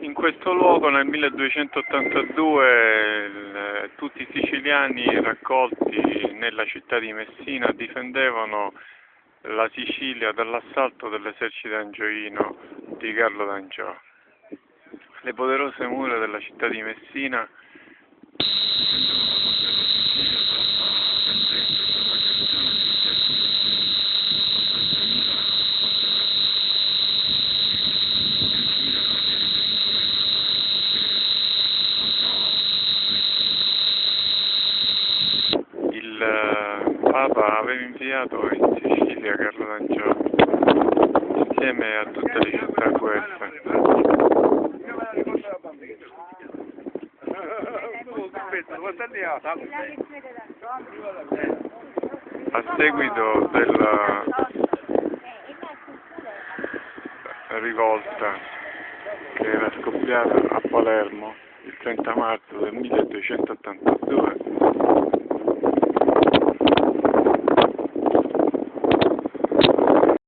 In questo luogo nel 1282 tutti i siciliani raccolti nella città di Messina difendevano la Sicilia dall'assalto dell'esercito angioino di Carlo d'Angiò. Le poderose mura della città di Messina il Papa aveva inviato in Sicilia Carlo d'Angiò insieme a tutte le città guelfe. A seguito della rivolta che era scoppiata a Palermo il 30 marzo del 1282,